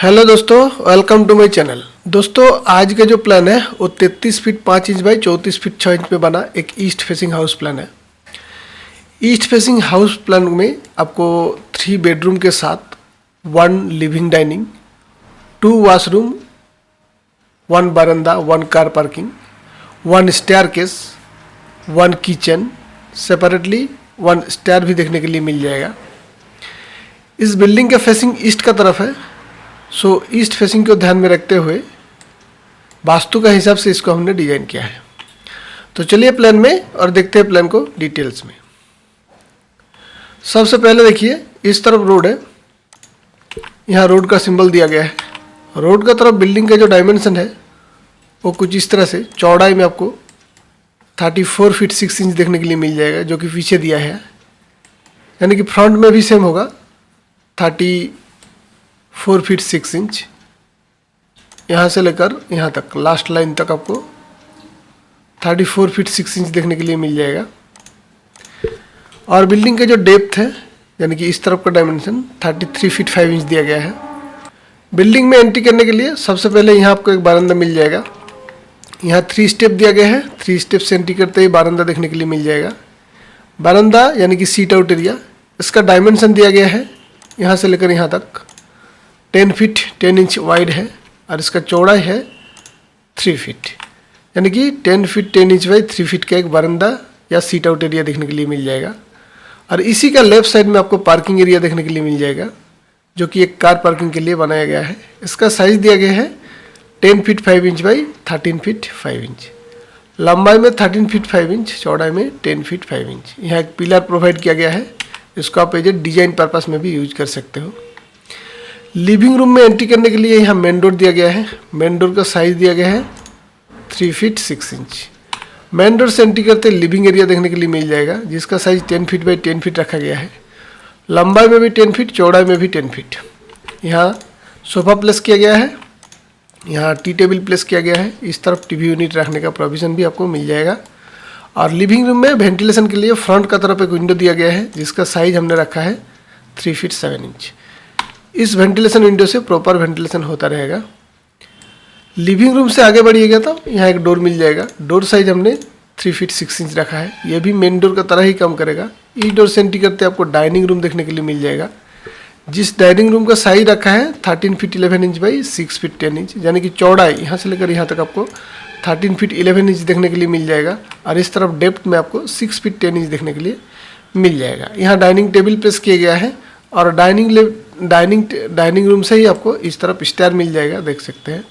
Hello दोस्तों, welcome to my channel. दोस्तों आज का जो प्लान है वो 33 feet 5 inch by 34 feet 6 inch में बना एक ईस्ट फेसिंग हाउस प्लान है। ईस्ट फेसिंग हाउस प्लान में आपको 3 बेडरूम के साथ 1 लिविंग डाइनिंग, 2 वॉशरूम, 1 बरामदा, 1 car parking, 1 staircase, 1 kitchen, separately 1 stair भी देखने के लिए मिल जाएगा। इस बिल्डिंग का फेसिंग ईस्ट का तरफ है। सो ईस्ट फेसिंग को ध्यान में रखते हुए वास्तु का हिसाब से इसको हमने डिजाइन किया है। तो चलिए प्लान में और देखते हैं प्लान को डिटेल्स में। सबसे पहले देखिए, इस तरफ रोड है, यहाँ रोड का सिंबल दिया गया है। रोड का तरफ बिल्डिंग का जो डायमेंशन है वो कुछ इस तरह से चौड़ाई में आपको 34 फीट 6 इंच देखने के लिए मिल जाएगा, जो कि पीछे दिया है। यानी कि फ्रंट में भी सेम होगा, 34 फीट 6 इंच, यहाँ से लेकर यहाँ तक लास्ट लाइन तक आपको 34 फीट 6 इंच देखने के लिए मिल जाएगा। और बिल्डिंग का जो डेप्थ है, यानी कि इस तरफ का डायमेंशन 33 फीट 5 इंच दिया गया है। बिल्डिंग में एंट्री करने के लिए सबसे पहले यहाँ आपको एक बारंदा मिल जाएगा। यहाँ 3 स्टेप दिया गया है। 3 स्टेप से एंट्री करते ही बारंदा देखने के लिए मिल जाएगा। बारंदा यानी कि सीट आउट एरिया, इसका डायमेंशन दिया गया है यहाँ से लेकर यहाँ तक 10 फीट 10 इंच वाइड है और इसका चौड़ाई है 3 फीट, यानी कि 10 फीट 10 इंच बाई 3 फीट का एक बारंदा या सीट आउट एरिया देखने के लिए मिल जाएगा। और इसी का लेफ्ट साइड में आपको पार्किंग एरिया देखने के लिए मिल जाएगा, जो कि एक कार पार्किंग के लिए बनाया गया है। इसका साइज़ दिया गया है 10 feet 5 inch by 13 feet 5 inch, लंबाई में 13 फीट 5 इंच, चौड़ाई में 10 फीट 5 इंच। यहाँ एक पिलर प्रोवाइड किया गया है, इसको आप एज ए डिजाइन पर्पस में भी यूज कर सकते हो। लिविंग रूम में एंट्री करने के लिए यहाँ मेन डोर दिया गया है। मेन डोर का साइज दिया गया है 3 फीट 6 इंच। मेन डोर से एंट्री करते लिविंग एरिया देखने के लिए मिल जाएगा, जिसका साइज 10 फीट बाई 10 फीट रखा गया है। लंबाई में भी 10 फीट, चौड़ाई में भी 10 फीट। यहाँ सोफा प्लेस किया गया है, यहाँ टी टेबल प्लेस किया गया है। इस तरफ टीवी यूनिट रखने का प्रोविज़न भी आपको मिल जाएगा। और लिविंग रूम में वेंटिलेशन के लिए फ्रंट का तरफ एक विंडो दिया गया है, जिसका साइज हमने रखा है 3 फीट 7 इंच। इस वेंटिलेशन विंडो से प्रॉपर वेंटिलेशन होता रहेगा। लिविंग रूम से आगे बढ़िएगा तो यहाँ एक डोर मिल जाएगा। डोर साइज हमने 3 फीट 6 इंच रखा है, यह भी मेन डोर का तरह ही काम करेगा। इस डोर से एंट्री करते आपको डाइनिंग रूम देखने के लिए मिल जाएगा, जिस डाइनिंग रूम का साइज रखा है 13 feet 11 inch by 6 feet 10 inch, यानी कि चौड़ाई यहाँ से लेकर यहाँ तक आपको 13 फीट 11 इंच देखने के लिए मिल जाएगा। और इस तरफ डेप्थ में आपको 6 फीट 10 इंच देखने के लिए मिल जाएगा। यहाँ डाइनिंग टेबल प्लेस किया गया है और डाइनिंग रूम से ही आपको इस तरफ स्टेयर मिल जाएगा, देख सकते हैं।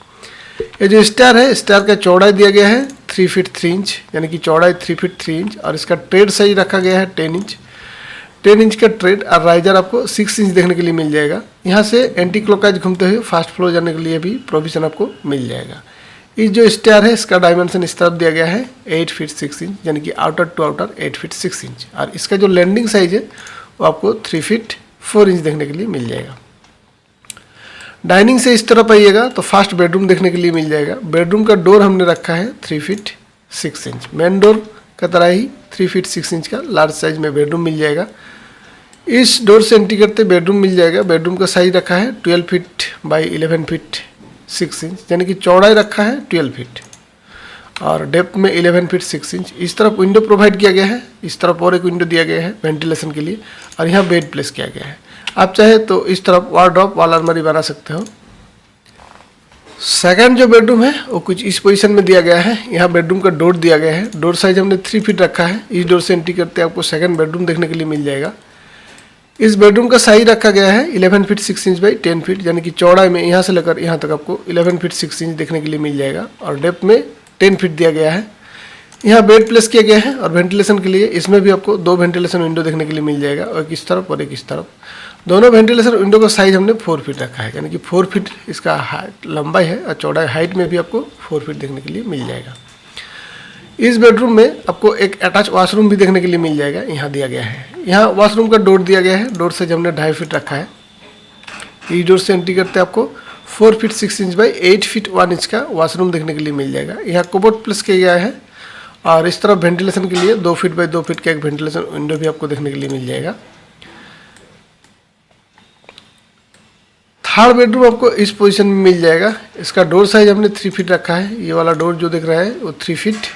ये जो स्टेयर है, स्टेयर का चौड़ाई दिया गया है 3 फीट 3 इंच, यानी कि चौड़ाई 3 फीट 3 इंच। और इसका ट्रेड साइज रखा गया है 10 इंच। 10 इंच का ट्रेड और राइजर आपको 6 इंच देखने के लिए मिल जाएगा। यहाँ से एंटी क्लॉकवाइज घूमते हुए फर्स्ट फ्लोर जाने के लिए भी प्रोविजन आपको मिल जाएगा। इस जो स्टेयर है, इसका डायमेंशन इस तरफ दिया गया है 8 फीट 6 इंच, यानी कि outer to outer 8 feet 6 inch. और इसका जो लैंडिंग साइज है वो आपको 3 फीट 4 इंच देखने के लिए मिल जाएगा। डाइनिंग से इस तरफ आइएगा तो फर्स्ट बेडरूम देखने के लिए मिल जाएगा। बेडरूम का डोर हमने रखा है 3 फीट 6 इंच। मेन डोर का तरह ही 3 फीट 6 इंच का लार्ज साइज में बेडरूम मिल जाएगा। इस डोर से एंट्री करते बेडरूम मिल जाएगा। बेडरूम का साइज रखा है 12 फीट बाई 11 फीट 6 इंच, यानी कि चौड़ाई रखा है 12 फीट और डेप्थ में 11 फीट 6 इंच। इस तरफ विंडो प्रोवाइड किया गया है, इस तरफ और एक विंडो दिया गया है वेंटिलेशन के लिए। और यहाँ बेड प्लेस किया गया है। आप चाहे तो इस तरफ वार्डरोब वॉल अलमारी बना सकते हो। सेकंड जो बेडरूम है वो कुछ इस पोजीशन में दिया गया है। यहाँ बेडरूम का डोर दिया गया है। डोर साइज हमने 3 फीट रखा है। इस डोर से एंट्री करते आपको सेकंड बेडरूम देखने के लिए मिल जाएगा। इस बेडरूम का साइज रखा गया है 11 फीट 6 इंच बाई 10 फीट, यानी कि चौड़ाई में यहाँ से लेकर यहाँ तक आपको 11 फीट 6 इंच देखने के लिए मिल जाएगा। और डेप्थ में 10 फीट दिया गया है। यहाँ बेड प्लेस किया गया है और वेंटिलेशन के लिए इसमें भी आपको 2 वेंटिलेशन विंडो देखने के लिए मिल जाएगा, एक इस तरफ और एक इस तरफ। दोनों वेंटिलेशन विंडो का साइज हमने 4 फीट रखा है, यानी कि 4 फीट इसका लंबाई है और चौड़ाई हाइट में भी आपको 4 फीट देखने के लिए मिल जाएगा। इस बेडरूम में आपको एक अटैच वॉशरूम भी देखने के लिए मिल जाएगा, यहाँ दिया गया है। यहाँ वॉशरूम का डोर दिया गया है। डोर साइज हमने 2.5 फीट रखा है। इस डोर से एंट्री करते आपको 4 feet 6 inch by 8 feet 1 inch का वॉशरूम देखने के लिए मिल जाएगा। यहाँ कबोर्ड प्लेस किया गया है और इस तरफ वेंटिलेशन के लिए 2 फीट बाई 2 फीट का एक वेंटिलेशन विंडो भी आपको देखने के लिए मिल जाएगा। थर्ड बेडरूम आपको इस पोजीशन में मिल जाएगा। इसका डोर साइज हमने 3 फीट रखा है। ये वाला डोर जो दिख रहा है वो 3 फीट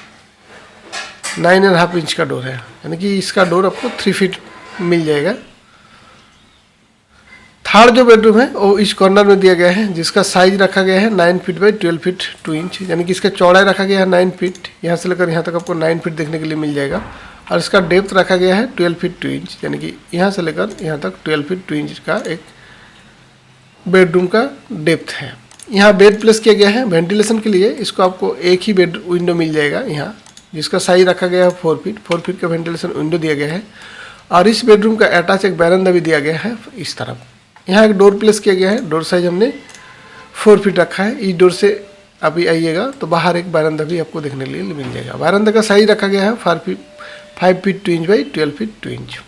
9.5 इंच का डोर है, यानी कि इसका डोर आपको 3 फीट मिल जाएगा। थर्ड जो बेडरूम है वो इस कॉर्नर में दिया गया है, जिसका साइज रखा गया है 9 फीट बाई 12 फीट 2 इंच, यानी कि इसका चौड़ाई रखा गया है 9 फीट। यहाँ से लेकर यहाँ तक आपको 9 फीट देखने के लिए मिल जाएगा। और इसका डेप्थ रखा गया है 12 फीट 2 इंच, यानी कि यहाँ से लेकर यहाँ तक 12 फीट 2 इंच का एक बेडरूम का डेप्थ है। यहाँ बेड प्लेस किया गया है वेंटिलेशन के लिए। इसको आपको एक ही बेड विंडो मिल जाएगा यहाँ, जिसका साइज रखा गया है 4 फीट का वेंटिलेशन विंडो दिया गया है। और इस बेडरूम का अटैच एक बरामदा भी दिया गया है इस तरफ। यहाँ एक डोर प्लेस किया गया है। डोर साइज हमने 4 फीट रखा है। इस डोर से अभी आइएगा तो बाहर एक बरामदा भी आपको देखने के लिए मिल जाएगा। बरामदा का साइज रखा गया है 5 feet 2 inch by 12 feet 2 inch.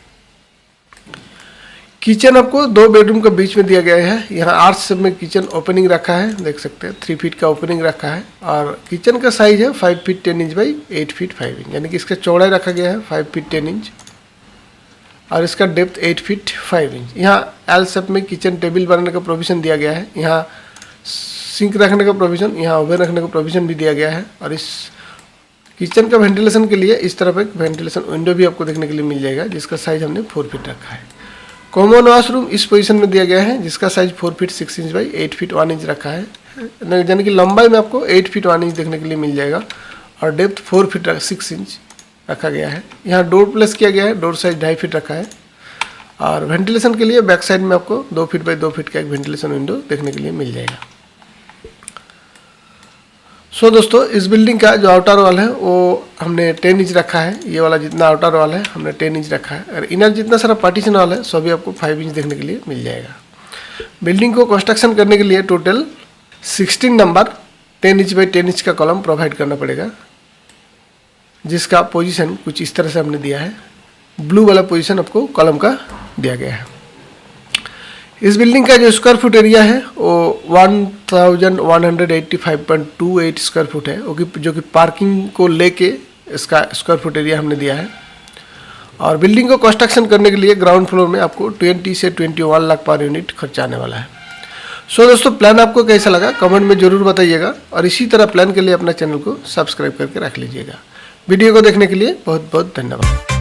Kitchen आपको 2 बेडरूम के बीच में दिया गया है। यहाँ आर्च सब में किचन ओपनिंग रखा है, देख सकते हैं 3 फीट का ओपनिंग रखा है। और किचन का साइज है 5 feet 10 inch by 8 feet 5 inch, यानी कि इसका चौड़ाई रखा गया है 5 फीट 10 इंच और इसका डेप्थ 8 फीट 5 इंच। यहाँ एल शेप में किचन टेबल बनाने का प्रोविज़न दिया गया है। यहाँ सिंक रखने का प्रोविज़न, यहाँ ओवन रखने का प्रोविज़न भी दिया गया है। और इस किचन का वेंटिलेशन के लिए इस तरफ एक वेंटिलेशन विंडो भी आपको देखने के लिए मिल जाएगा, जिसका साइज हमने 4 फीट रखा है। कॉमन वॉशरूम इस पोजीशन में दिया गया है, जिसका size 4 feet 6 inch by 8 feet 1 inch रखा है, यानी कि लंबाई में आपको 8 फीट 1 इंच देखने के लिए मिल जाएगा। और डेप्थ 4 फीट 6 इंच रखा गया है। यहाँ डोर प्लेस किया गया है। डोर साइज 2.5 फीट रखा है। और वेंटिलेशन के लिए बैक साइड में आपको 2 फीट बाई 2 फीट का एक वेंटिलेशन विंडो देखने के लिए मिल जाएगा। सो दोस्तों, इस बिल्डिंग का जो आउटर वॉल है वो हमने 10 इंच रखा है। ये वाला जितना आउटर वॉल है हमने 10 इंच रखा है। और इनर जितना सारा पार्टीशन वॉल है सभी आपको 5 इंच देखने के लिए मिल जाएगा। बिल्डिंग को कंस्ट्रक्शन करने के लिए total 16 number 10 inch by 10 inch का कॉलम प्रोवाइड करना पड़ेगा, जिसका पोजीशन कुछ इस तरह से हमने दिया है। ब्लू वाला पोजीशन आपको कॉलम का दिया गया है। इस बिल्डिंग का जो स्क्वायर फुट एरिया है वो 1185.28 स्क्वायर फुट है, जो कि पार्किंग को लेके इसका स्क्वायर फुट एरिया हमने दिया है। और बिल्डिंग को कंस्ट्रक्शन करने के लिए ग्राउंड फ्लोर में आपको 20 से 21 लाख पर यूनिट खर्चा आने वाला है। सो दोस्तों, प्लान आपको कैसा लगा कमेंट में ज़रूर बताइएगा। और इसी तरह प्लान के लिए अपना चैनल को सब्सक्राइब करके रख लीजिएगा। वीडियो को देखने के लिए बहुत बहुत धन्यवाद।